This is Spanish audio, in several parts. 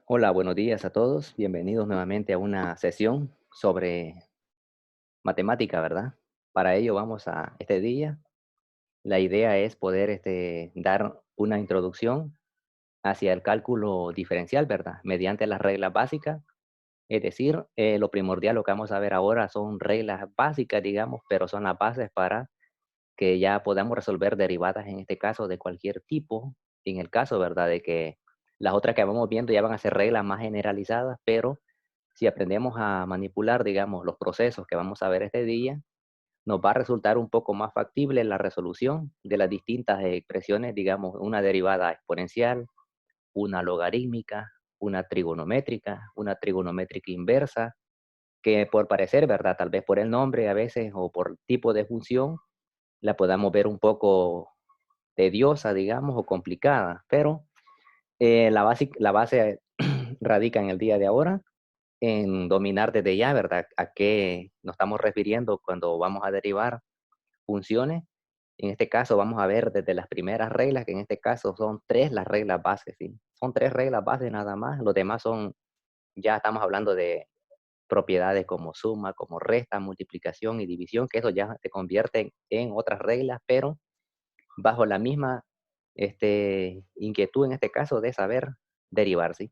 Hola, buenos días a todos. Bienvenidos nuevamente a una sesión sobre matemática, ¿verdad? Para ello vamos a este día. La idea es poder dar una introducción hacia el cálculo diferencial, ¿verdad? Mediante las reglas básicas. Es decir, lo primordial, lo que vamos a ver ahora son reglas básicas, digamos, pero son las bases para que ya podamos resolver derivadas, en este caso, de cualquier tipo. En el caso, ¿verdad? De que las otras que vamos viendo ya van a ser reglas más generalizadas, pero si aprendemos a manipular, digamos, los procesos que vamos a ver este día, nos va a resultar un poco más factible la resolución de las distintas expresiones, digamos, una derivada exponencial, una logarítmica, una trigonométrica inversa, que por parecer, ¿verdad? Tal vez por el nombre a veces o por tipo de función, la podamos ver un poco tediosa, digamos, o complicada, pero la base radica en el día de ahora en dominar desde ya, ¿verdad? A qué nos estamos refiriendo cuando vamos a derivar funciones. En este caso vamos a ver desde las primeras reglas, que en este caso son tres las reglas bases, ¿sí? Son tres reglas bases nada más. Los demás son, ya estamos hablando de propiedades como suma, como resta, multiplicación y división, que eso ya se convierte en otras reglas, pero bajo la misma inquietud en este caso de saber derivar, ¿sí?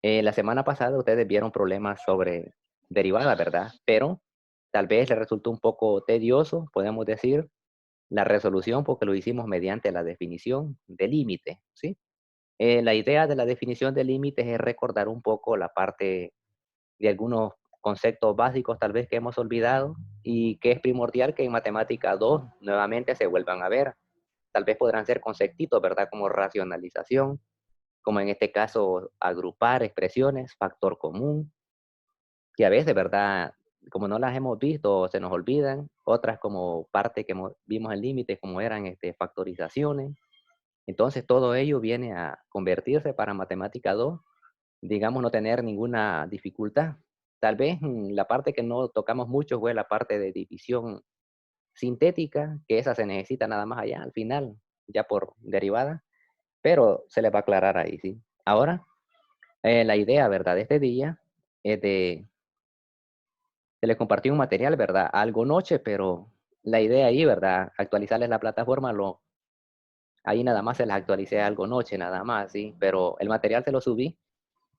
La semana pasada ustedes vieron problemas sobre derivadas, ¿verdad? Pero tal vez les resultó un poco tedioso, podemos decir, la resolución porque lo hicimos mediante la definición de límite, ¿sí? La idea de la definición de límites es recordar un poco la parte de algunos conceptos básicos tal vez que hemos olvidado y que es primordial que en matemática 2 nuevamente se vuelvan a ver. Tal vez podrán ser conceptitos, ¿verdad? Como racionalización, como en este caso agrupar expresiones, factor común, que a veces, ¿verdad? Como no las hemos visto, se nos olvidan, otras como parte que vimos en límites, como eran factorizaciones. Entonces todo ello viene a convertirse para matemática 2, digamos, no tener ninguna dificultad. Tal vez la parte que no tocamos mucho fue la parte de división sintética, que esa se necesita nada más allá al final, ya por derivada, pero se les va a aclarar ahí, ¿sí? Ahora, la idea, ¿verdad? De este día es se les compartió un material, ¿verdad? Algo noche, pero la idea ahí, ¿verdad? Actualizarles la plataforma, ahí nada más se las actualicé algo noche, nada más, ¿sí? Pero el material se lo subí.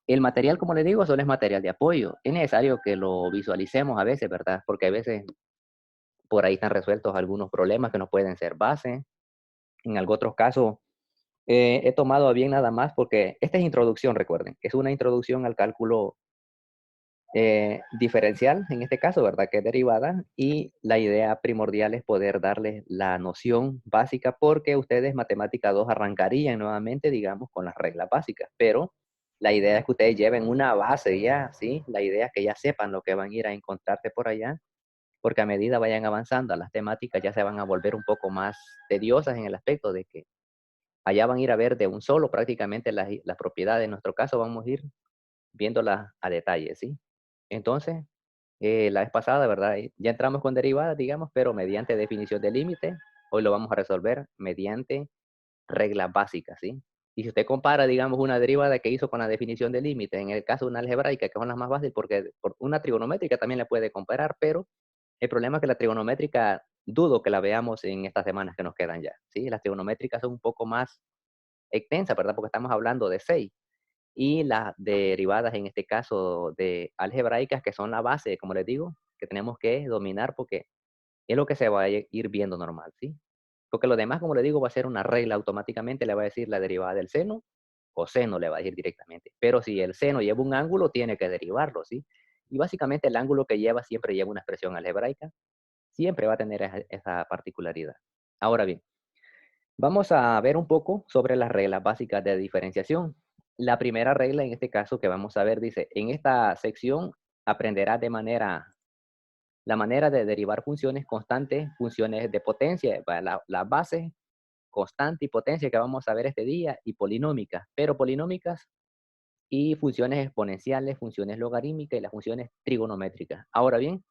El material, como le digo, solo es material de apoyo. Es necesario que lo visualicemos a veces, ¿verdad? Porque a veces por ahí están resueltos algunos problemas que no pueden ser base. En algunos otros casos, he tomado a bien nada más porque esta es introducción, recuerden, es una introducción al cálculo diferencial, en este caso, ¿verdad? Que es derivada, y la idea primordial es poder darles la noción básica porque ustedes matemática 2 arrancarían nuevamente, digamos, con las reglas básicas, pero la idea es que ustedes lleven una base ya, ¿sí? La idea es que ya sepan lo que van a ir a encontrarse por allá, porque a medida vayan avanzando, las temáticas ya se van a volver un poco más tediosas en el aspecto de que allá van a ir a ver de un solo prácticamente las propiedades. En nuestro caso vamos a ir viéndolas a detalle, ¿sí? Entonces, la vez pasada, ¿verdad? Ya entramos con derivadas, digamos, pero mediante definición de límite. Hoy lo vamos a resolver mediante reglas básicas, ¿sí? Y si usted compara, digamos, una derivada que hizo con la definición de límite, en el caso de una algebraica, que son las más básicas, porque por una trigonométrica también le puede comparar, pero el problema es que la trigonométrica dudo que la veamos en estas semanas que nos quedan ya, ¿sí? Las trigonométricas son un poco más extensas, ¿verdad? Porque estamos hablando de 6 y las derivadas, en este caso de algebraicas, que son la base, como les digo, que tenemos que dominar porque es lo que se va a ir viendo normal, ¿sí? Porque lo demás, como le digo, va a ser una regla automáticamente, le va a decir la derivada del seno, o seno le va a decir directamente. Pero si el seno lleva un ángulo, tiene que derivarlo, ¿sí? Y básicamente el ángulo que lleva siempre lleva una expresión algebraica, siempre va a tener esa particularidad. Ahora bien, vamos a ver un poco sobre las reglas básicas de diferenciación. La primera regla en este caso que vamos a ver dice, en esta sección aprenderás la manera de derivar funciones constantes, funciones de potencia, la base, constante y potencia que vamos a ver este día, y polinómicas, pero polinómicas y funciones exponenciales, funciones logarítmicas y las funciones trigonométricas. Ahora bien,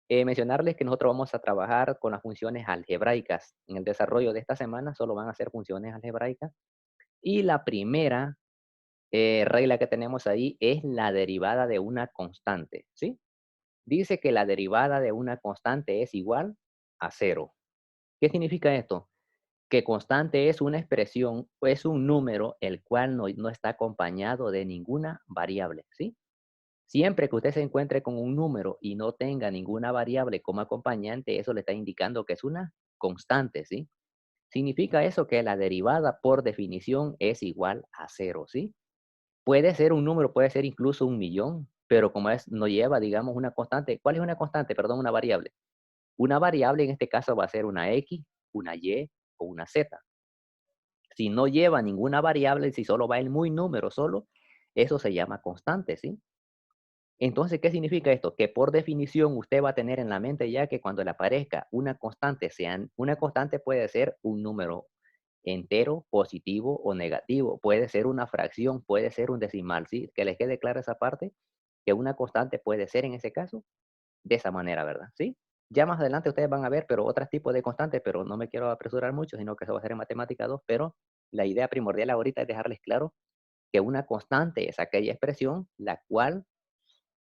mencionarles que nosotros vamos a trabajar con las funciones algebraicas. En el desarrollo de esta semana solo van a ser funciones algebraicas. Y la primera regla que tenemos ahí es la derivada de una constante, ¿sí? Dice que la derivada de una constante es igual a cero. ¿Qué significa esto? Que constante es una expresión o es un número el cual no está acompañado de ninguna variable, ¿sí? Siempre que usted se encuentre con un número y no tenga ninguna variable como acompañante, eso le está indicando que es una constante, ¿sí? Significa eso que la derivada por definición es igual a cero, ¿sí? Puede ser un número, puede ser incluso un millón, pero como no lleva, digamos, una constante. ¿Cuál es una constante? Perdón, una variable. Una variable en este caso va a ser una X, una Y o una Z. Si no lleva ninguna variable, si solo va el muy número solo, eso se llama constante, ¿sí? Entonces, ¿qué significa esto? Que por definición usted va a tener en la mente ya que cuando le aparezca una constante, una constante puede ser un número entero, positivo o negativo, puede ser una fracción, puede ser un decimal, ¿sí? Que les quede clara esa parte, que una constante puede ser en ese caso de esa manera, ¿verdad? ¿Sí? Ya más adelante ustedes van a ver, pero otros tipos de constantes, pero no me quiero apresurar mucho, sino que eso va a ser en matemática 2, pero la idea primordial ahorita es dejarles claro que una constante es aquella expresión la cual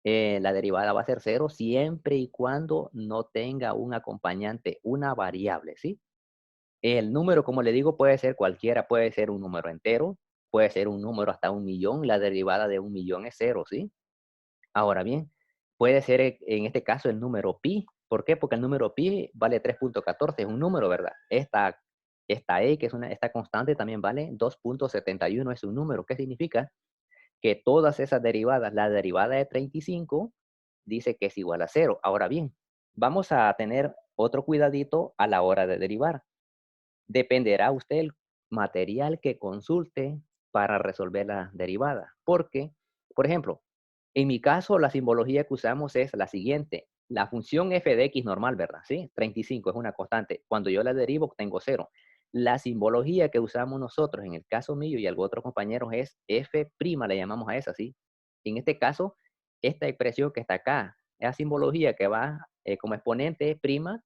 la derivada va a ser cero siempre y cuando no tenga un acompañante, una variable, ¿sí? El número, como le digo, puede ser cualquiera, puede ser un número entero, puede ser un número hasta un millón, la derivada de un millón es cero, ¿sí? Ahora bien, puede ser en este caso el número pi. ¿Por qué? Porque el número pi vale 3.14, es un número, ¿verdad? Esta e, que es esta constante, también vale 2.71, es un número. ¿Qué significa? Que todas esas derivadas, la derivada de 35 dice que es igual a cero. Ahora bien, vamos a tener otro cuidadito a la hora de derivar. Dependerá usted el material que consulte para resolver la derivada. Porque, por ejemplo, en mi caso, la simbología que usamos es la siguiente. La función f de x normal, ¿verdad? ¿Sí? 35 es una constante. Cuando yo la derivo, tengo cero. La simbología que usamos nosotros, en el caso mío y algunos otros compañeros, es f', le llamamos a esa, ¿sí? En este caso, esta expresión que está acá, esa simbología que va como exponente prima,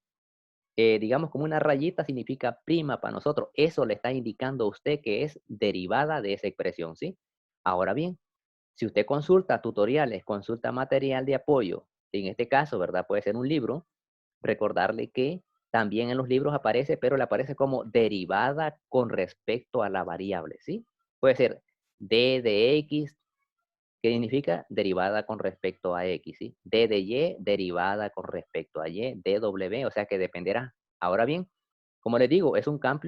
digamos como una rayita significa prima para nosotros. Eso le está indicando a usted que es derivada de esa expresión, ¿sí? Ahora bien, si usted consulta tutoriales, consulta material de apoyo, en este caso, ¿verdad? Puede ser un libro, recordarle que también en los libros aparece, pero le aparece como derivada con respecto a la variable, ¿sí? Puede ser d de x, que significa derivada con respecto a x, ¿sí? D de y, derivada con respecto a y, dw, o sea que dependerá. Ahora bien, como les digo, es un campo,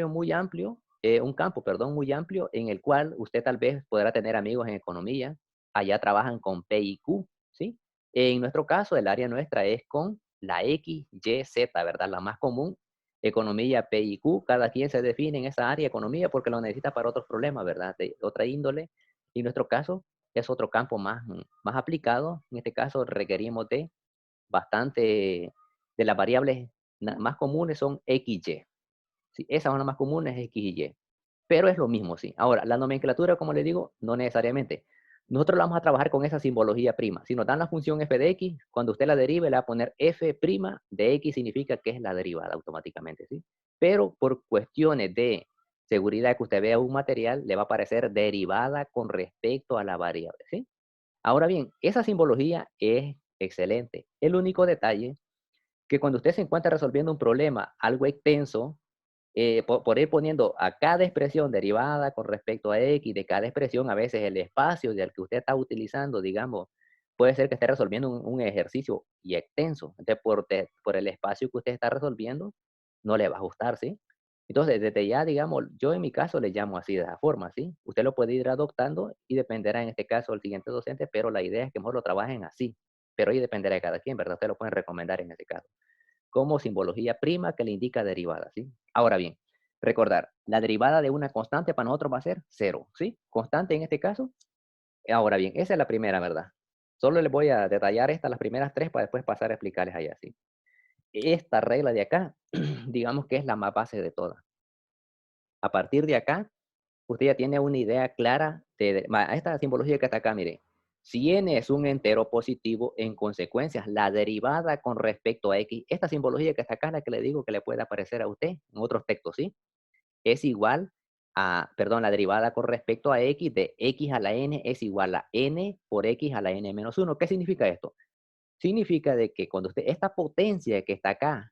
perdón, muy amplio en el cual usted tal vez podrá tener amigos en economía, allá trabajan con P y Q, ¿sí? En nuestro caso, el área nuestra es con la X, Y, Z, ¿verdad? La más común, economía P y Q, cada quien se define en esa área, economía, porque lo necesita para otros problemas, ¿verdad? De otra índole. Y en nuestro caso, es otro campo más aplicado. En este caso, requerimos de bastante, de las variables más comunes son X, Y. Sí, esas son las más comunes, X y Y. Pero es lo mismo, sí. Ahora, la nomenclatura, como le digo, no necesariamente. Nosotros la vamos a trabajar con esa simbología prima. Si nos dan la función f de x, cuando usted la derive, le va a poner f' de x, significa que es la derivada automáticamente, ¿sí? Pero por cuestiones de seguridad que usted vea un material, le va a aparecer derivada con respecto a la variable, ¿sí? Ahora bien, esa simbología es excelente. El único detalle que cuando usted se encuentra resolviendo un problema algo extenso, por ir poniendo a cada expresión derivada con respecto a X, de cada expresión, a veces el espacio del que usted está utilizando, digamos, puede ser que esté resolviendo un ejercicio y extenso. Entonces, por el espacio que usted está resolviendo, no le va a ajustar, ¿sí? Entonces, desde ya, digamos, yo en mi caso le llamo así de esa forma, ¿sí? Usted lo puede ir adoptando y dependerá en este caso del siguiente docente, pero la idea es que mejor lo trabajen así. Pero ahí dependerá de cada quien, ¿verdad? Usted lo pueden recomendar en ese caso como simbología prima que le indica derivada, ¿sí? Ahora bien, recordar, la derivada de una constante para nosotros va a ser cero, ¿sí? Constante en este caso. Ahora bien, esa es la primera, ¿verdad? Solo les voy a detallar estas, las primeras tres, para después pasar a explicarles allá, ¿sí? Esta regla de acá, digamos que es la más base de todas. A partir de acá, usted ya tiene una idea clara esta simbología que está acá, mire. Si n es un entero positivo, en consecuencia, la derivada con respecto a x, esta simbología que está acá, la que le digo que le puede aparecer a usted en otros textos, ¿sí? Es igual perdón, la derivada con respecto a x de x a la n es igual a n por x a la n menos uno. ¿Qué significa esto? Significa de que cuando usted, esta potencia que está acá,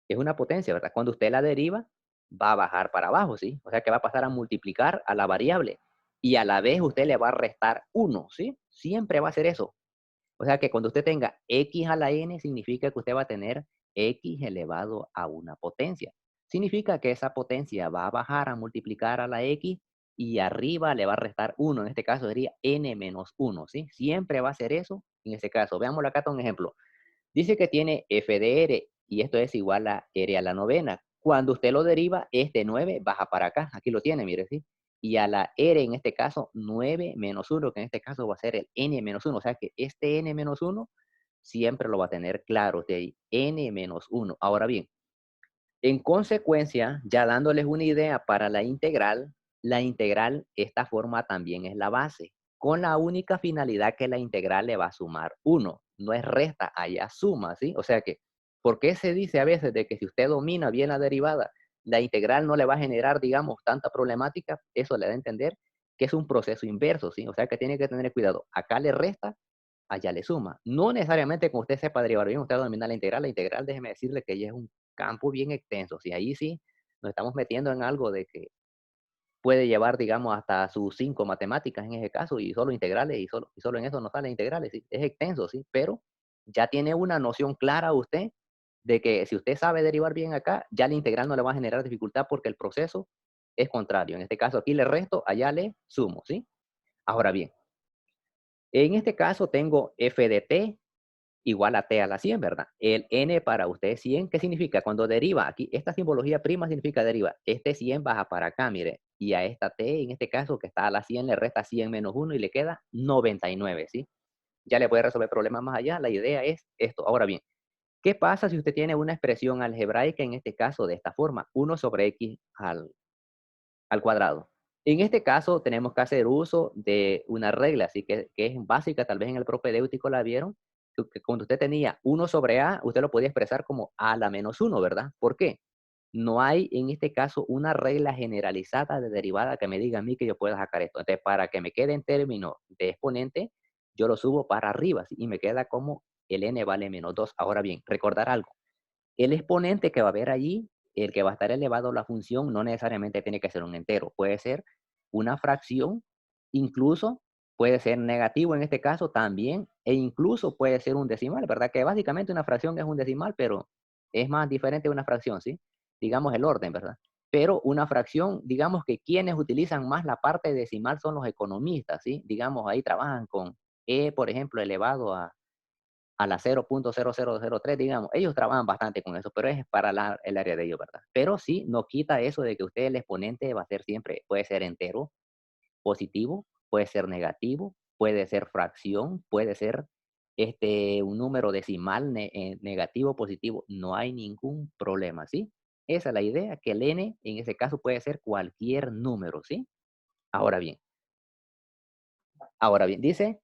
es una potencia, ¿verdad? Cuando usted la deriva, va a bajar para abajo, ¿sí? O sea que va a pasar a multiplicar a la variable y a la vez usted le va a restar uno, ¿sí? Siempre va a ser eso. O sea que cuando usted tenga x a la n, significa que usted va a tener x elevado a una potencia. Significa que esa potencia va a bajar a multiplicar a la x y arriba le va a restar uno. En este caso sería n menos uno, ¿sí? Siempre va a ser eso en este caso. Veámoslo acá con un ejemplo. Dice que tiene f de r y esto es igual a r a la novena. Cuando usted lo deriva, este 9 baja para acá. Aquí lo tiene, mire, ¿sí? Y a la r, en este caso, 9 menos uno, que en este caso va a ser el n menos uno. O sea que este n menos uno siempre lo va a tener claro usted ahí. N menos uno. Ahora bien, en consecuencia, ya dándoles una idea para la integral, esta forma también es la base, con la única finalidad que la integral le va a sumar uno, no es resta, allá suma, ¿sí? O sea que, ¿por qué se dice a veces de que si usted domina bien la derivada, la integral no le va a generar, digamos, tanta problemática? Eso le da a entender que es un proceso inverso, ¿sí? O sea que tiene que tener cuidado. Acá le resta, allá le suma. No necesariamente como usted sepa derivar bien, usted domina la integral, déjeme decirle que ella es un campo bien extenso. Si ahí sí nos estamos metiendo en algo de que puede llevar, digamos, hasta sus 5 matemáticas en ese caso, y solo integrales, y solo en eso nos salen integrales, ¿sí? Es extenso, sí, pero ya tiene una noción clara usted de que si usted sabe derivar bien acá, ya la integral no le va a generar dificultad porque el proceso es contrario. En este caso aquí le resto, allá le sumo, ¿sí? Ahora bien, en este caso tengo f de t igual a t a la 100, ¿verdad? El n para usted es 100, ¿qué significa? Cuando deriva, aquí esta simbología prima significa deriva. Este 100 baja para acá, mire, y a esta t, en este caso, que está a la 100, le resta 100 menos uno y le queda 99, ¿sí? Ya le puede resolver problemas más allá. La idea es esto. Ahora bien, ¿qué pasa si usted tiene una expresión algebraica, en este caso, de esta forma? Uno sobre x al cuadrado. En este caso, tenemos que hacer uso de una regla, así que es básica, tal vez en el propedéutico la vieron, que cuando usted tenía uno sobre a, usted lo podía expresar como a la menos uno, ¿verdad? ¿Por qué? No hay en este caso una regla generalizada de derivada que me diga a mí que yo pueda sacar esto. Entonces, para que me quede en términos de exponente, yo lo subo para arriba, ¿sí? Y me queda como el n vale menos 2. Ahora bien, recordar algo. El exponente que va a haber allí, el que va a estar elevado a la función, no necesariamente tiene que ser un entero. Puede ser una fracción, incluso puede ser negativo en este caso también, e incluso puede ser un decimal, ¿verdad? Que básicamente una fracción es un decimal, pero es más diferente de una fracción, ¿sí? Digamos el orden, ¿verdad? Pero una fracción, digamos que quienes utilizan más la parte decimal son los economistas, ¿sí? Digamos, ahí trabajan con e, por ejemplo, elevado a la 0.0003, digamos. Ellos trabajan bastante con eso, pero es para el área de ellos, ¿verdad? Pero sí, no quita eso de que usted el exponente va a ser siempre, puede ser entero, positivo, puede ser negativo, puede ser fracción, puede ser un número decimal negativo, positivo. No hay ningún problema, ¿sí? Esa es la idea, que el n en ese caso puede ser cualquier número, ¿sí? Ahora bien, ahora bien, dice,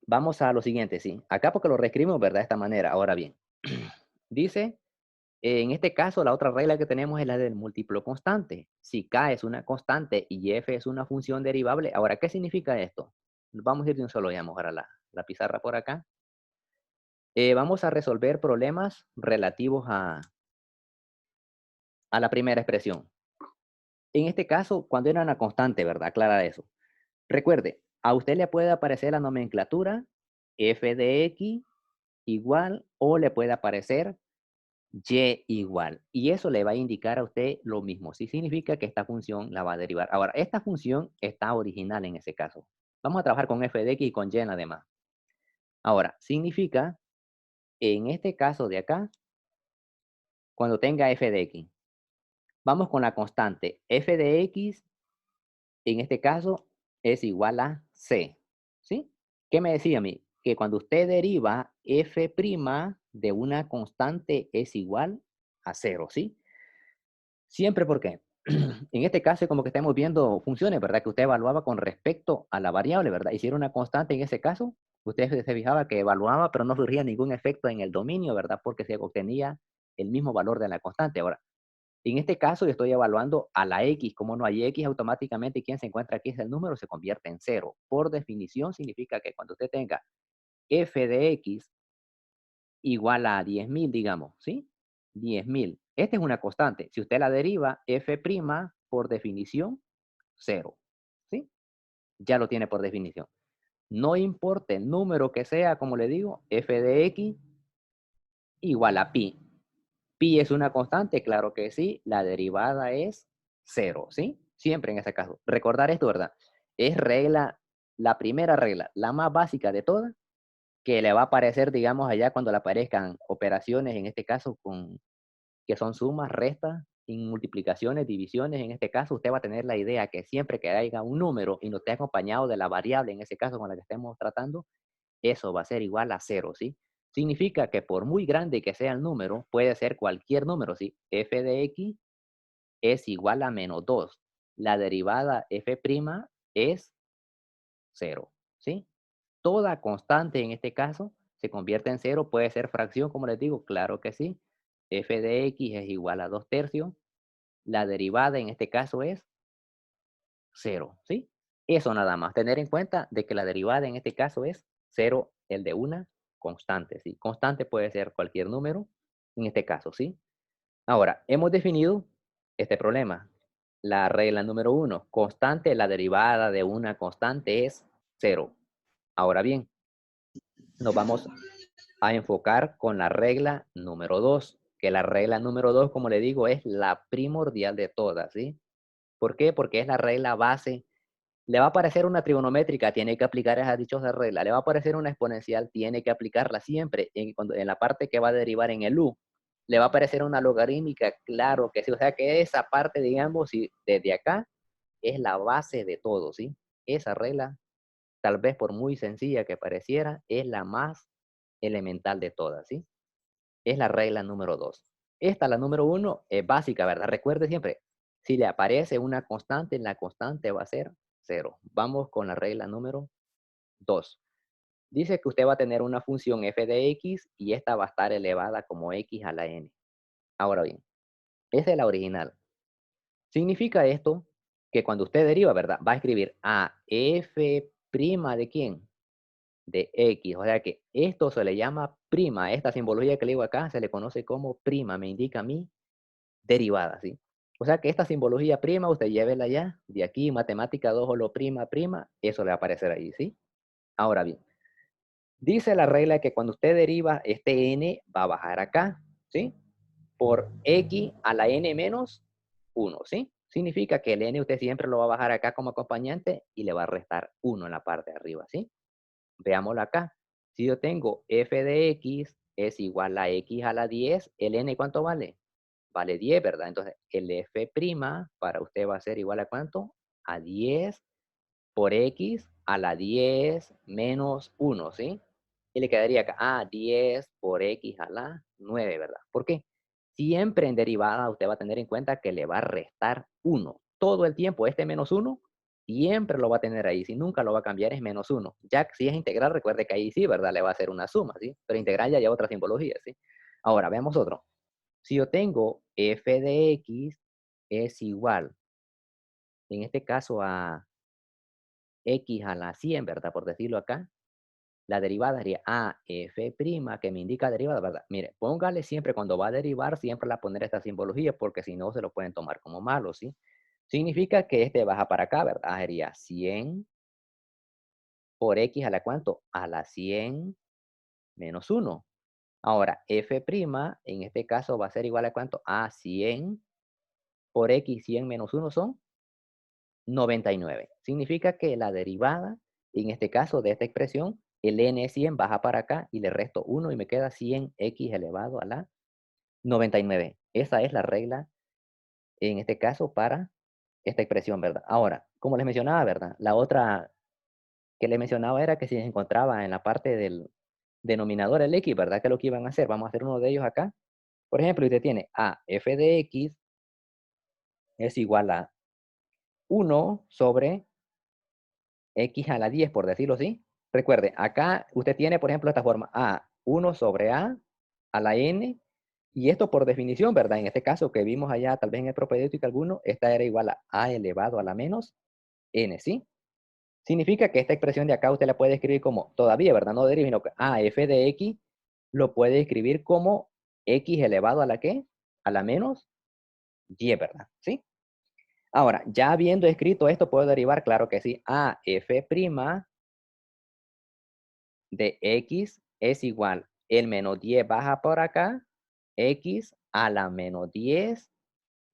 vamos a lo siguiente, ¿sí? Acá porque lo reescribimos, ¿verdad? De esta manera. Ahora bien, dice, en este caso, la otra regla que tenemos es la del múltiplo constante. Si k es una constante y f es una función derivable, ahora, ¿qué significa esto? Vamos a ir de un solo, digamos, ahora la pizarra por acá. Vamos a resolver problemas relativos a la primera expresión. En este caso, cuando era una constante, ¿verdad? Aclara eso. Recuerde, a usted le puede aparecer la nomenclatura f de x igual o le puede aparecer y igual. Y eso le va a indicar a usted lo mismo. Sí significa que esta función la va a derivar. Ahora, esta función está original en ese caso. Vamos a trabajar con f de x y con y además. Ahora, significa, en este caso de acá, cuando tenga f de x, vamos con la constante. F de x, en este caso, es igual a c. ¿Sí? ¿Qué me decía a mí? Que cuando usted deriva f' de una constante es igual a cero. ¿Sí? Siempre porque en este caso es como que estamos viendo funciones, ¿verdad? Que usted evaluaba con respecto a la variable, ¿verdad? Y si era una constante en ese caso, usted se fijaba que evaluaba, pero no surgía ningún efecto en el dominio, ¿verdad? Porque se obtenía el mismo valor de la constante. Ahora, En este caso, yo estoy evaluando a la X. Como no hay X, automáticamente quien se encuentra aquí es el número, se convierte en cero. Por definición, significa que cuando usted tenga f de X igual a 10.000, digamos, ¿sí? 10.000. Esta es una constante. Si usted la deriva, f', por definición, cero, ¿sí? Ya lo tiene por definición. No importa el número que sea, como le digo, f de X igual a pi. Pi es una constante, claro que sí. La derivada es cero, ¿sí? Siempre en ese caso. Recordar esto, ¿verdad? Es regla, la primera regla, la más básica de todas, que le va a aparecer, digamos, allá cuando le aparezcan operaciones, en este caso, que son sumas, restas, y multiplicaciones, divisiones. En este caso, usted va a tener la idea que siempre que haya un número y no esté acompañado de la variable, en ese caso con la que estemos tratando, eso va a ser igual a cero, ¿sí? Significa que por muy grande que sea el número, puede ser cualquier número, ¿sí? F de X es igual a menos 2. La derivada f' es cero, ¿sí? Toda constante en este caso se convierte en cero, puede ser fracción, como les digo, claro que sí. F de X es igual a 2/3. La derivada en este caso es cero, ¿sí? Eso nada más, tener en cuenta de que la derivada en este caso es cero, el de una constante, ¿sí? Constante puede ser cualquier número, en este caso, ¿sí? Ahora, hemos definido este problema. La regla número uno, constante, la derivada de una constante es cero. Ahora bien, nos vamos a enfocar con la regla número 2, que la regla número 2, como le digo, es la primordial de todas, ¿sí? ¿Por qué? Porque es la regla base. Le va a aparecer una trigonométrica, tiene que aplicar esa dichosa regla. Le va a aparecer una exponencial, tiene que aplicarla siempre en la parte que va a derivar en el u. Le va a aparecer una logarítmica, claro que sí. O sea que esa parte, digamos, si desde acá es la base de todo, ¿sí? Esa regla, tal vez por muy sencilla que pareciera, es la más elemental de todas, ¿sí? Es la regla número 2. Esta, la número 1, es básica, ¿verdad? Recuerde siempre, si le aparece una constante, la constante va a ser cero. Vamos con la regla número 2. Dice que usted va a tener una función f de x y esta va a estar elevada como x a la n. Ahora bien, esa es la original. Significa esto que cuando usted deriva, ¿verdad? Va a escribir a f' de quién? De X. O sea que esto se le llama prima. Esta simbología que le digo acá se le conoce como prima. Me indica mi derivada, ¿sí? O sea que esta simbología prima, usted llévela ya. De aquí, matemática 2 o lo prima, prima, eso le va a aparecer ahí, ¿sí? Ahora bien, dice la regla que cuando usted deriva, este n va a bajar acá, ¿sí? Por x a la n menos 1, ¿sí? Significa que el n usted siempre lo va a bajar acá como acompañante y le va a restar 1 en la parte de arriba, ¿sí? Veámoslo acá. Si yo tengo f de x es igual a x a la 10, ¿el n cuánto vale? Vale 10, ¿verdad? Entonces, el f' para usted va a ser igual a ¿cuánto? A 10 por x a la 10 menos 1, ¿sí? Y le quedaría acá, 10 por x a la 9, ¿verdad? ¿Por qué? Siempre en derivada usted va a tener en cuenta que le va a restar 1. Todo el tiempo este menos 1 siempre lo va a tener ahí. Si nunca lo va a cambiar es menos 1. Ya que si es integral, recuerde que ahí sí, ¿verdad? Le va a hacer una suma, ¿sí? Pero integral ya lleva otra simbología, ¿sí? Ahora, veamos otro. Si yo tengo f de x es igual, en este caso a x a la 100, ¿verdad? Por decirlo acá, la derivada sería a f', que me indica derivada, ¿verdad? Mire, póngale siempre cuando va a derivar, siempre la poner esta simbología, porque si no se lo pueden tomar como malo, ¿sí? Significa que este baja para acá, ¿verdad? Sería 100 por x a la ¿cuánto? A la 100 menos 1. Ahora, f' en este caso va a ser igual a ¿cuánto? A 100 por x 100 menos 1 son 99. Significa que la derivada, en este caso de esta expresión, el n 100 baja para acá y le resto 1 y me queda 100x elevado a la 99. Esa es la regla, en este caso, para esta expresión, ¿verdad? Ahora, como les mencionaba, ¿verdad? La otra que les mencionaba era que si se encontraba en la parte del denominador el x, ¿verdad? ¿Qué es lo que iban a hacer? Vamos a hacer uno de ellos acá. Por ejemplo, usted tiene a f de x es igual a 1 sobre x a la 10, por decirlo así. Recuerde, acá usted tiene, por ejemplo, esta forma, a 1 sobre a la n Y esto por definición, ¿verdad? En este caso que vimos allá, tal vez en el propedéutico alguno, esta era igual a elevado a la menos n, ¿sí? Significa que esta expresión de acá usted la puede escribir como, todavía, ¿verdad? No deriva, sino que f de x lo puede escribir como x elevado a la ¿qué? A la menos y, ¿verdad? ¿Sí? Ahora, ya habiendo escrito esto, puedo derivar, claro que sí, a f' de x es igual, el menos 10 baja por acá, x a la menos 10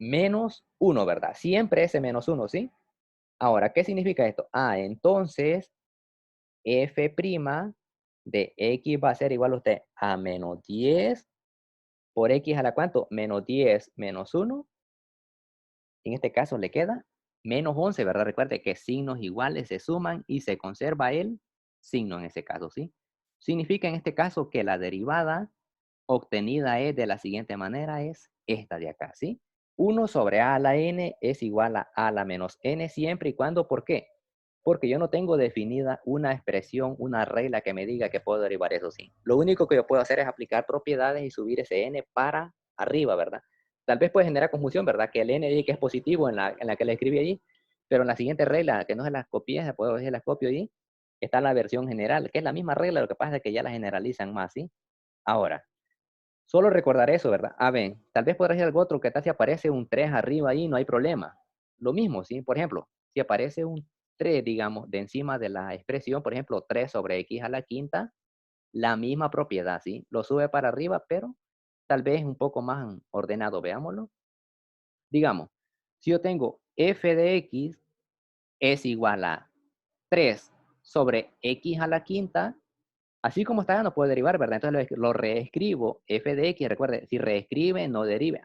menos 1, ¿verdad? Siempre ese menos 1, ¿sí? Ahora, ¿qué significa esto? Entonces, f' de x va a ser igual a usted a menos 10 por x a la ¿cuánto? Menos 10 menos 1. En este caso le queda menos 11, ¿verdad? Recuerde que signos iguales se suman y se conserva el signo en ese caso, ¿sí? Significa en este caso que la derivada obtenida es de la siguiente manera, es esta de acá, ¿sí? 1 sobre a la n es igual a la menos n siempre y cuando, ¿por qué? Porque yo no tengo definida una expresión, una regla que me diga que puedo derivar eso, sí. Lo único que yo puedo hacer es aplicar propiedades y subir ese n para arriba, ¿verdad? Tal vez puede generar confusión, ¿verdad? Que el n dice que es positivo en la que le escribí allí, pero en la siguiente regla, que no se las copié, se puede decir las copio allí, está la versión general, que es la misma regla, lo que pasa es que ya la generalizan más, ¿sí? Ahora, solo recordar eso, ¿verdad? A ver, tal vez podrá ser algo otro que tal si aparece un 3 arriba ahí, no hay problema. Lo mismo, ¿sí? Por ejemplo, si aparece un 3, digamos, de encima de la expresión, por ejemplo, 3 sobre x a la quinta, la misma propiedad, ¿sí? Lo sube para arriba, pero tal vez un poco más ordenado, veámoslo. Digamos, si yo tengo f de x es igual a 3 sobre x a la quinta, así como está, no puede derivar, ¿verdad? Entonces lo reescribo, f de x, recuerde, si reescribe, no derive.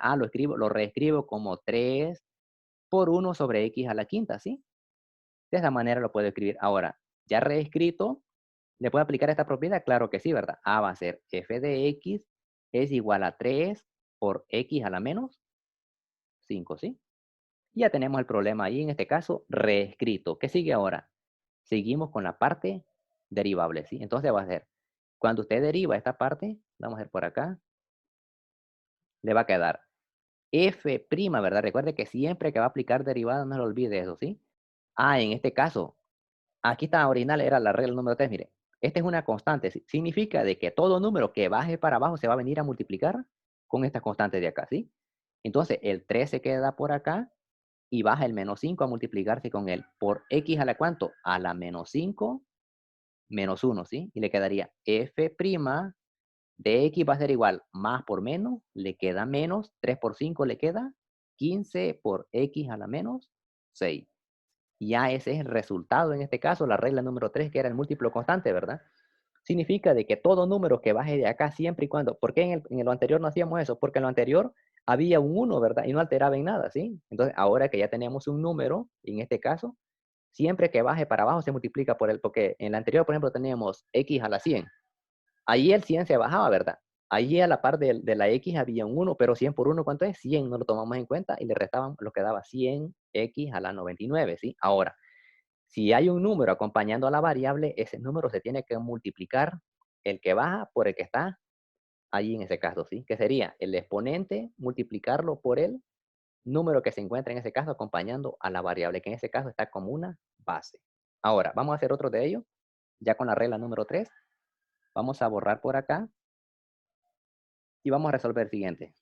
Lo reescribo como 3 por 1 sobre x a la quinta, ¿sí? De esa manera lo puedo escribir. Ahora, ya reescrito, ¿le puedo aplicar esta propiedad? Claro que sí, ¿verdad? A va a ser f de x es igual a 3 por x a la menos 5, ¿sí? Ya tenemos el problema ahí, en este caso, reescrito. ¿Qué sigue ahora? Seguimos con la parte derivable, ¿sí? Entonces va a ser, cuando usted deriva esta parte, vamos a ver por acá, le va a quedar f', ¿verdad? Recuerde que siempre que va a aplicar derivada, no se lo olvide eso, ¿sí? En este caso, aquí está original, era la regla número 3, mire. Esta es una constante, ¿sí? Significa de que todo número que baje para abajo se va a venir a multiplicar con esta constante de acá, ¿sí? Entonces, el 3 se queda por acá y baja el menos 5 a multiplicarse con él por x a la ¿cuánto? A la menos 5 menos 1, ¿sí? Y le quedaría f' de x va a ser igual más por menos, le queda menos, 3 por 5 le queda 15 por x a la menos 6. Ya ese es el resultado, en este caso, la regla número 3, que era el múltiplo constante, ¿verdad? Significa de que todo número que baje de acá siempre y cuando, ¿por qué en lo anterior no hacíamos eso? Porque en lo anterior había un 1, ¿verdad? Y no alteraba en nada, ¿sí? Entonces, ahora que ya tenemos un número, en este caso, siempre que baje para abajo se multiplica por él, porque en la anterior, por ejemplo, teníamos x a la 100. Ahí el 100 se bajaba, ¿verdad? Allí a la par de la x había un 1, pero 100 por 1, ¿cuánto es? 100, no lo tomamos en cuenta y le restaban lo que daba 100x a la 99, ¿sí? Ahora, si hay un número acompañando a la variable, ese número se tiene que multiplicar el que baja por el que está allí en ese caso, ¿sí? Que sería el exponente multiplicarlo por el número que se encuentra en ese caso acompañando a la variable, que en ese caso está como una base. Ahora, vamos a hacer otro de ellos, ya con la regla número 3. Vamos a borrar por acá y vamos a resolver el siguiente.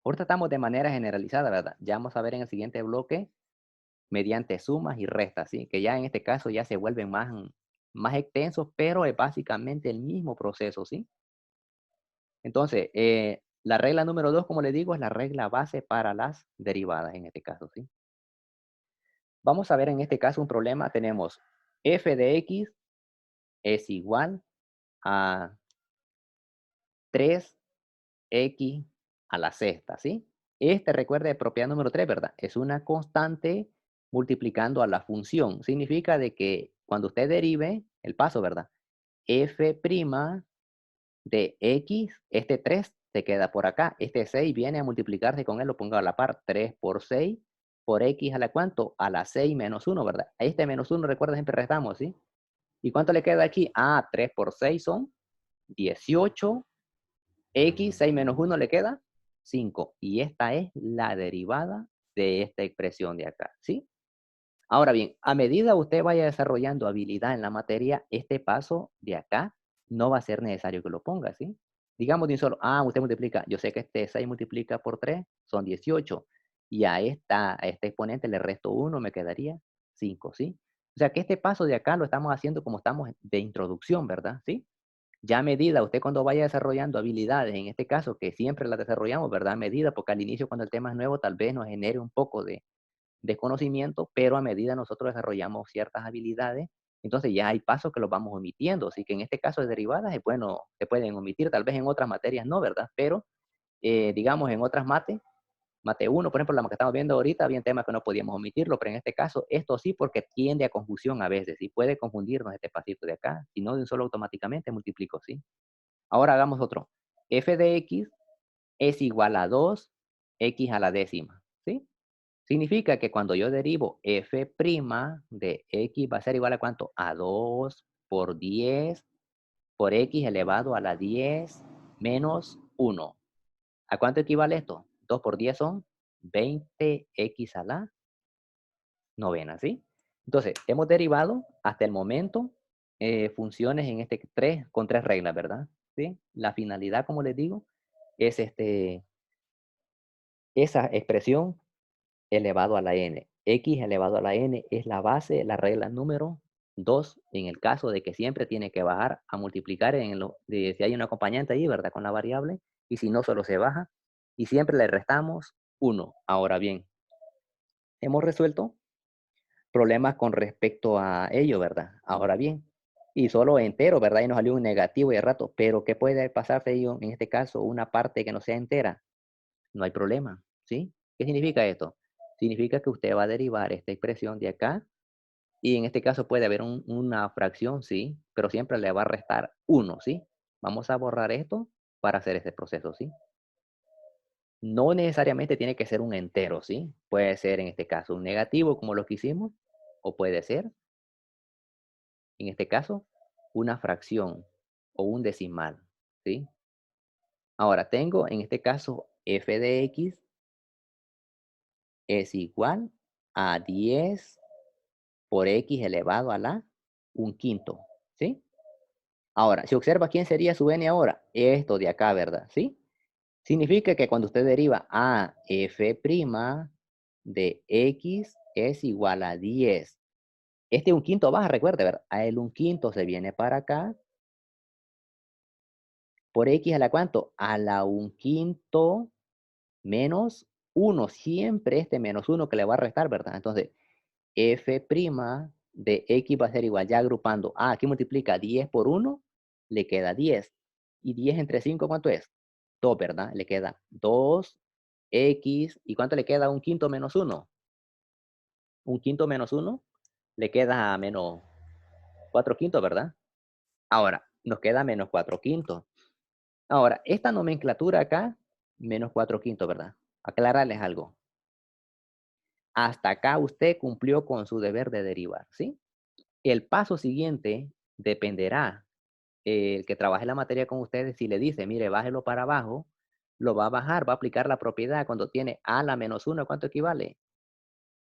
Ahorita estamos de manera generalizada, ¿verdad? Ya vamos a ver en el siguiente bloque mediante sumas y restas, ¿sí? Que ya en este caso ya se vuelven más extensos, pero es básicamente el mismo proceso, ¿sí? Entonces, la regla número 2, como le digo, es la regla base para las derivadas en este caso, ¿sí? Vamos a ver en este caso un problema. Tenemos f de x es igual a 3x a la sexta, ¿sí? Recuerde, de propiedad número 3, ¿verdad? Es una constante multiplicando a la función. Significa de que cuando usted derive el paso, ¿verdad? F' de x, este 3 se queda por acá. Este 6 viene a multiplicarse con él, lo pongo a la par. 3 por 6 por x a la ¿cuánto? A la 6 menos 1, ¿verdad? A este menos 1, recuerda, siempre restamos, ¿sí? ¿Y cuánto le queda aquí? 3 por 6 son 18 X, 6 menos uno le queda 5. Y esta es la derivada de esta expresión de acá, ¿sí? Ahora bien, a medida usted vaya desarrollando habilidad en la materia, este paso de acá no va a ser necesario que lo ponga, ¿sí? Digamos de un solo, usted multiplica, yo sé que este 6 multiplica por 3 son 18, y a este exponente le resto uno, me quedaría 5, ¿sí? O sea que este paso de acá lo estamos haciendo como estamos de introducción, ¿verdad? ¿Sí? Ya a medida, usted cuando vaya desarrollando habilidades, en este caso, que siempre las desarrollamos, ¿verdad? A medida, porque al inicio cuando el tema es nuevo, tal vez nos genere un poco de desconocimiento, pero a medida nosotros desarrollamos ciertas habilidades, entonces ya hay pasos que los vamos omitiendo. Así que en este caso de derivadas, bueno, se pueden omitir, tal vez en otras materias no, ¿verdad? Pero, digamos, en otras mate uno, por ejemplo, la que estamos viendo ahorita, había temas que no podíamos omitirlo, pero en este caso, esto sí, porque tiende a confusión a veces, y puede confundirnos este pasito de acá, si no de un solo automáticamente multiplico, ¿sí? Ahora hagamos otro. F de X es igual a 2X a la décima, ¿sí? Significa que cuando yo derivo f' de x va a ser igual a ¿cuánto? A 2 por 10 por x elevado a la 10 menos 1. ¿A cuánto equivale esto? 2 por 10 son 20x a la novena, ¿sí? Entonces, hemos derivado hasta el momento funciones en este 3 con 3 reglas, ¿verdad? ¿Sí? La finalidad, como les digo, es esa expresión elevado a la n. X elevado a la n es la base, la regla número 2, en el caso de que siempre tiene que bajar a multiplicar si hay un acompañante ahí, ¿verdad? Con la variable, y si no, solo se baja, y siempre le restamos 1. Ahora bien, hemos resuelto problemas con respecto a ello, ¿verdad? Ahora bien, y solo entero, ¿verdad? Y nos salió un negativo y de rato, pero ¿qué puede pasarse ello en este caso? Una parte que no sea entera. No hay problema, ¿sí? ¿Qué significa esto? Significa que usted va a derivar esta expresión de acá y en este caso puede haber una fracción, sí, pero siempre le va a restar 1, ¿sí? Vamos a borrar esto para hacer este proceso, ¿sí? No necesariamente tiene que ser un entero, ¿sí? Puede ser en este caso un negativo como lo que hicimos o puede ser, en este caso, una fracción o un decimal, ¿sí? Ahora tengo en este caso f de x es igual a 10 por x elevado a la un quinto, ¿sí? Ahora, si observa quién sería su n ahora, esto de acá, ¿verdad? ¿Sí? Significa que cuando usted deriva a f' de x es igual a 10. Este un quinto baja, recuerde, ¿verdad? A el un quinto se viene para acá. Por x a la cuánto? A la un quinto menos 1. Siempre este menos 1 que le va a restar, ¿verdad? Entonces, f' de x va a ser igual, ya agrupando. Aquí multiplica 10 por 1, le queda 10. Y 10 entre 5, ¿cuánto es? 2, ¿verdad? Le queda 2x. ¿Y cuánto le queda a un quinto menos 1? Un quinto menos 1 le queda menos 4 quintos, ¿verdad? Ahora, nos queda menos 4 quintos. Ahora, esta nomenclatura acá, menos 4 quintos, ¿verdad? Aclararles algo. Hasta acá usted cumplió con su deber de derivar, ¿sí? El paso siguiente dependerá el que trabaje la materia con ustedes, si le dice, mire, bájelo para abajo, lo va a bajar, va a aplicar la propiedad cuando tiene a la menos 1, ¿cuánto equivale?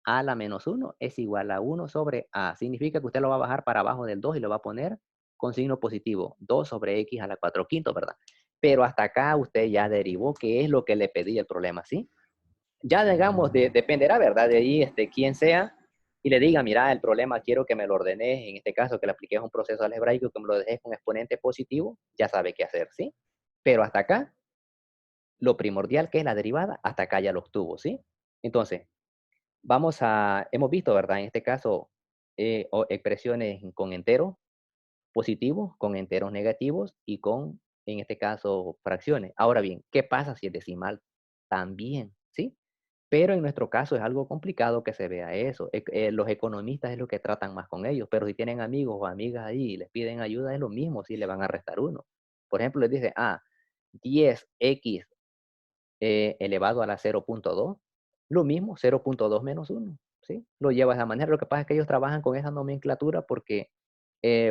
A la menos 1 es igual a 1 sobre a. Significa que usted lo va a bajar para abajo del 2 y lo va a poner con signo positivo. 2 sobre x a la 4 quinto, ¿verdad? Pero hasta acá usted ya derivó qué es lo que le pedía el problema, ¿sí? Ya digamos, dependerá, ¿verdad? De ahí, quién sea, y le diga, mira, el problema quiero que me lo ordenes, en este caso que le apliques un proceso algebraico, que me lo dejes con exponente positivo, ya sabe qué hacer, ¿sí? Pero hasta acá, lo primordial que es la derivada, hasta acá ya lo obtuvo, ¿sí? Entonces, hemos visto, ¿verdad? En este caso, expresiones con enteros positivos, con enteros negativos y con, en este caso, fracciones. Ahora bien, ¿qué pasa si es decimal? También, ¿sí? Pero en nuestro caso es algo complicado que se vea eso. Los economistas es lo que tratan más con ellos, pero si tienen amigos o amigas ahí y les piden ayuda, es lo mismo si le van a restar uno. Por ejemplo, les dice, 10x elevado a la 0.2, lo mismo, 0.2 menos 1, ¿sí? Lo lleva de esa manera. Lo que pasa es que ellos trabajan con esa nomenclatura porque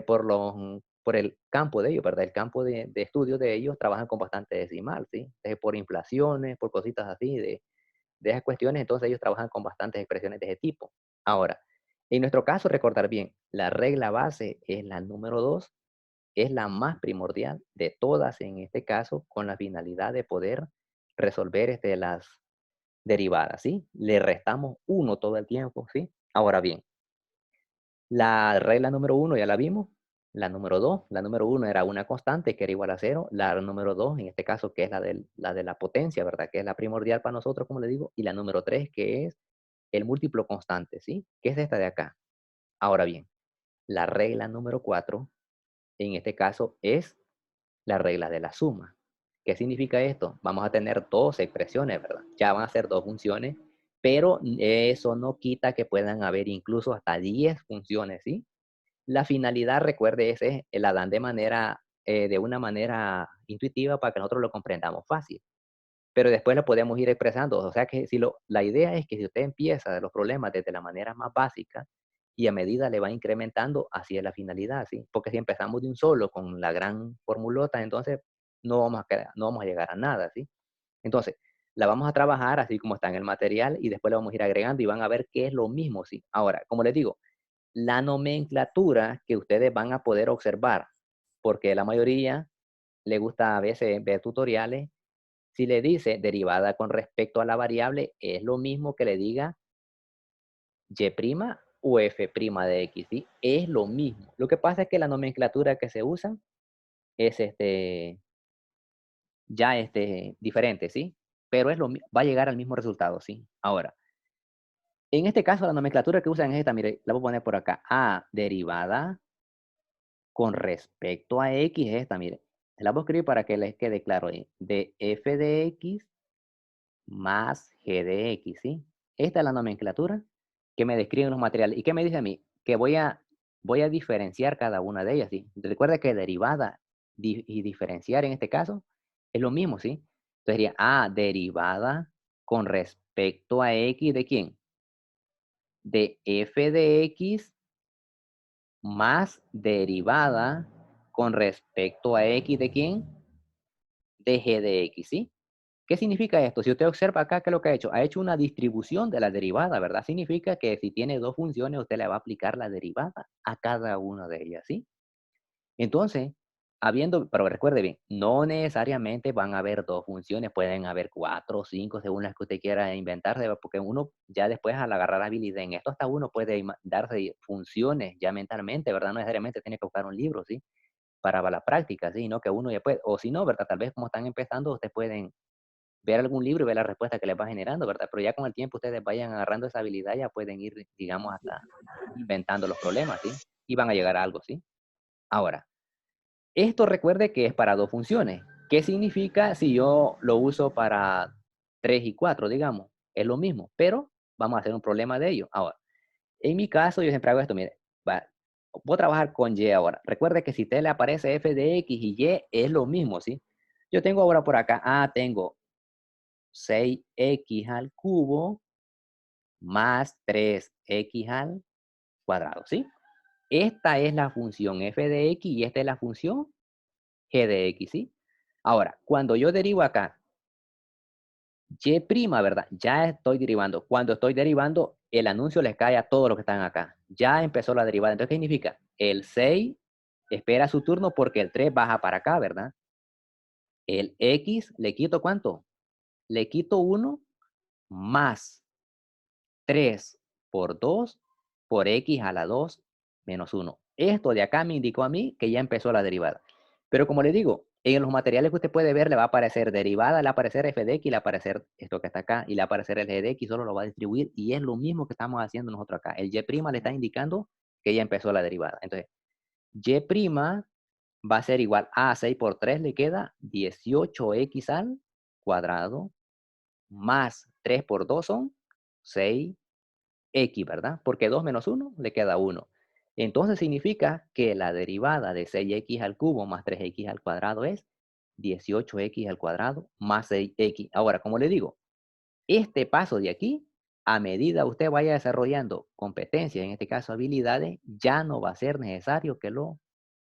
por los por el campo de ellos, ¿verdad? El campo de estudio de ellos trabajan con bastante decimal, ¿sí? Por inflaciones, por cositas así, de esas cuestiones, entonces ellos trabajan con bastantes expresiones de ese tipo. Ahora, en nuestro caso, recordar bien, la regla base es la número 2, es la más primordial de todas en este caso, con la finalidad de poder resolver las derivadas, ¿sí? Le restamos uno todo el tiempo, ¿sí? Ahora bien, la regla número uno ya la vimos. La número 2, la número uno era una constante que era igual a cero. La número 2, en este caso, que es la de la potencia, ¿verdad? Que es la primordial para nosotros, como le digo. Y la número 3, que es el múltiplo constante, ¿sí? Que es esta de acá. Ahora bien, la regla número 4, en este caso, es la regla de la suma. ¿Qué significa esto? Vamos a tener dos expresiones, ¿verdad? Ya van a ser dos funciones, pero eso no quita que puedan haber incluso hasta 10 funciones, ¿sí? La finalidad, recuerde, la dan de una manera intuitiva para que nosotros lo comprendamos fácil. Pero después lo podemos ir expresando. O sea que la idea es que si usted empieza de los problemas desde la manera más básica y a medida le va incrementando, así es la finalidad, ¿sí? Porque si empezamos de un solo con la gran formulota, entonces no vamos a llegar a nada, ¿sí? Entonces, la vamos a trabajar así como está en el material y después le vamos a ir agregando y van a ver que es lo mismo, ¿sí? Ahora, como les digo, la nomenclatura que ustedes van a poder observar, porque la mayoría le gusta a veces ver tutoriales, si le dice derivada con respecto a la variable, es lo mismo que le diga y' o f' de x, ¿sí? Es lo mismo. Lo que pasa es que la nomenclatura que se usa es ya diferente, ¿sí? Pero va a llegar al mismo resultado, ¿sí? Ahora, en este caso la nomenclatura que usan es esta, mire, la voy a poner por acá. A derivada con respecto a x es esta, mire. La voy a escribir para que les quede claro ahí. De f de x más g de x, ¿sí? Esta es la nomenclatura que me describen los materiales. ¿Y qué me dice a mí? Que voy a diferenciar cada una de ellas, ¿sí? Recuerda que derivada y diferenciar en este caso es lo mismo, ¿sí? Entonces sería A derivada con respecto a x de quién? De f de x más derivada con respecto a x de quién? De g de x, ¿sí? ¿Qué significa esto? Si usted observa acá, ¿qué es lo que ha hecho? Ha hecho una distribución de la derivada, ¿verdad? Significa que si tiene dos funciones, usted le va a aplicar la derivada a cada una de ellas, ¿sí? Entonces, pero recuerde bien, no necesariamente van a haber dos funciones, pueden haber cuatro o cinco según las que usted quiera inventarse, porque uno ya después al agarrar habilidad en esto, hasta uno puede darse funciones ya mentalmente, ¿verdad? No necesariamente tiene que buscar un libro, ¿sí? Para la práctica, ¿sí? No que uno ya puede, o si no, ¿verdad? Tal vez como están empezando, ustedes pueden ver algún libro y ver la respuesta que les va generando, ¿verdad? Pero ya con el tiempo ustedes vayan agarrando esa habilidad, ya pueden ir, digamos, hasta inventando los problemas, ¿sí? Y van a llegar a algo, ¿sí? Ahora, esto recuerde que es para dos funciones. ¿Qué significa si yo lo uso para 3 y 4, digamos? Es lo mismo, pero vamos a hacer un problema de ello. Ahora, en mi caso, yo siempre hago esto, mire, voy a trabajar con y ahora. Recuerde que si te le aparece f de x y y, es lo mismo, ¿sí? Yo tengo ahora por acá, tengo 6x al cubo más 3x al cuadrado, ¿sí? Esta es la función f de x y esta es la función g de x, ¿sí? Ahora, cuando yo derivo acá, y', ¿verdad? Ya estoy derivando. Cuando estoy derivando, el anuncio les cae a todos los que están acá. Ya empezó la derivada. Entonces, ¿qué significa? El 6 espera su turno porque el 3 baja para acá, ¿verdad? El x, ¿le quito cuánto? Le quito 1 más 3 por 2 por x a la 2 menos 1. Esto de acá me indicó a mí que ya empezó la derivada. Pero como le digo, en los materiales que usted puede ver le va a aparecer derivada, le va a aparecer f de x, le va a aparecer esto que está acá y le va a aparecer el g de x, solo lo va a distribuir y es lo mismo que estamos haciendo nosotros acá. El y' le está indicando que ya empezó la derivada. Entonces, y' va a ser igual a 6 por 3 le queda 18x al cuadrado más 3 por 2 son 6 x, ¿verdad? Porque 2 menos 1 le queda 1. Entonces significa que la derivada de 6x al cubo más 3x al cuadrado es 18x al cuadrado más 6x. Ahora, como le digo, este paso de aquí, a medida usted vaya desarrollando competencias, en este caso habilidades, ya no va a ser necesario que lo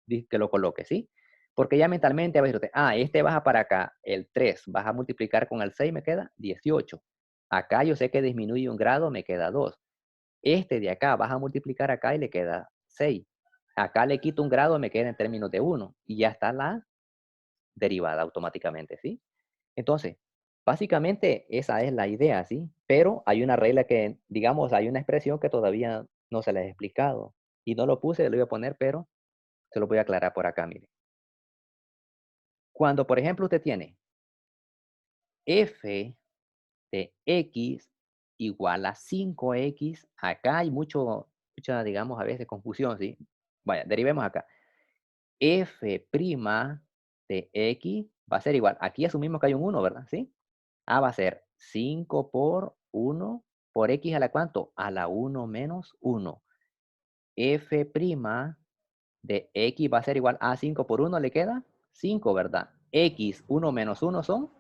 que lo coloque, ¿sí? Porque ya mentalmente va a decir usted, este baja para acá, el 3 vas a multiplicar con el 6, me queda 18. Acá yo sé que disminuye un grado, me queda 2. Este de acá vas a multiplicar acá y le queda 6. Acá le quito un grado, me queda en términos de 1. Y ya está la derivada automáticamente, ¿sí? Entonces, básicamente esa es la idea, ¿sí? Pero hay una regla que, digamos, hay una expresión que todavía no se la he explicado. Y no lo puse, lo voy a poner, pero se lo voy a aclarar por acá, mire. Cuando, por ejemplo, usted tiene f de x igual a 5x, acá hay mucha, digamos, a veces confusión, ¿sí? Vaya, derivemos acá. F' de x va a ser igual. Aquí asumimos que hay un 1, ¿verdad? ¿Sí? Va a ser 5 por 1 por x a la ¿cuánto? A la 1 menos 1. F' de x va a ser igual a 5 por 1, le queda 5, ¿verdad? X, 1 menos 1 son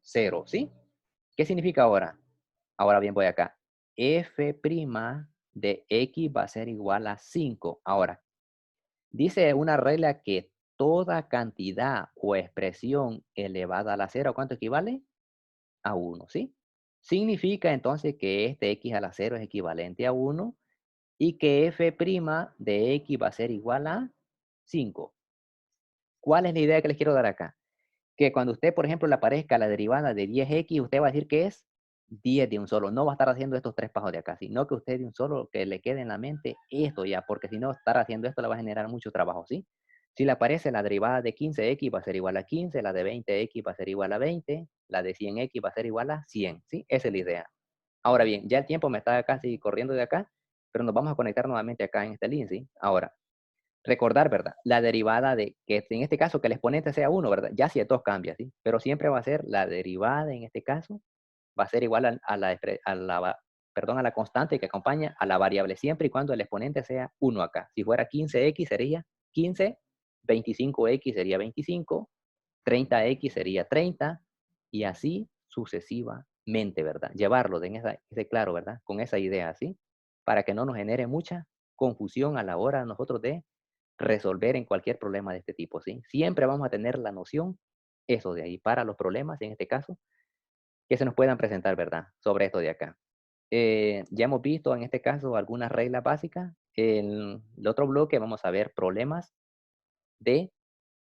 0, ¿sí? ¿Qué significa ahora? Ahora bien, voy acá. F' de x va a ser igual a 5. Ahora, dice una regla que toda cantidad o expresión elevada a la cero, ¿cuánto equivale? A 1, ¿sí? Significa entonces que este x a la cero es equivalente a 1 y que f' de x va a ser igual a 5. ¿Cuál es la idea que les quiero dar acá? Que cuando usted, por ejemplo, le aparezca la derivada de 10x, usted va a decir que es 10 de un solo. No va a estar haciendo estos tres pasos de acá, sino que usted de un solo que le quede en la mente esto ya, porque si no, estar haciendo esto le va a generar mucho trabajo, ¿sí? Si le aparece la derivada de 15x va a ser igual a 15, la de 20x va a ser igual a 20, la de 100x va a ser igual a 100, ¿sí? Esa es la idea. Ahora bien, ya el tiempo me está casi corriendo de acá, pero nos vamos a conectar nuevamente acá en este link, ¿sí? Ahora, recordar, ¿verdad? La derivada de, que en este caso que el exponente sea 1, ¿verdad? Ya si el 2 cambia, ¿sí? Pero siempre va a ser la derivada en este caso, va a ser igual a la constante que acompaña a la variable, siempre y cuando el exponente sea 1 acá. Si fuera 15x sería 15, 25x sería 25, 30x sería 30, y así sucesivamente, ¿verdad? Llevarlo en ese claro, ¿verdad? Con esa idea, ¿sí? Para que no nos genere mucha confusión a la hora nosotros de resolver en cualquier problema de este tipo, ¿sí? Siempre vamos a tener la noción, eso de ahí, para los problemas, en este caso, que se nos puedan presentar, ¿verdad? Sobre esto de acá. Ya hemos visto en este caso algunas reglas básicas. En el otro bloque vamos a ver problemas de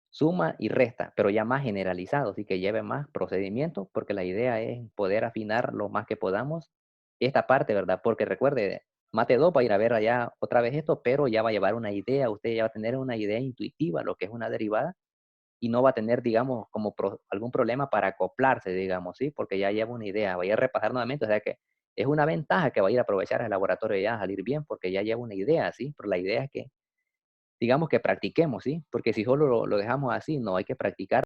suma y resta, pero ya más generalizados y que lleve más procedimientos, porque la idea es poder afinar lo más que podamos esta parte, ¿verdad? Porque recuerde, Mate 2 va a ir a ver allá otra vez esto, pero ya va a llevar una idea, usted ya va a tener una idea intuitiva, lo que es una derivada, y no va a tener, digamos, como algún problema para acoplarse, digamos, ¿sí? Porque ya lleva una idea, va a ir a repasar nuevamente, o sea que es una ventaja que va a ir a aprovechar el laboratorio y ya a salir bien, porque ya lleva una idea, ¿sí? Pero la idea es que, digamos que practiquemos, ¿sí? Porque si solo lo dejamos así, no hay que practicar.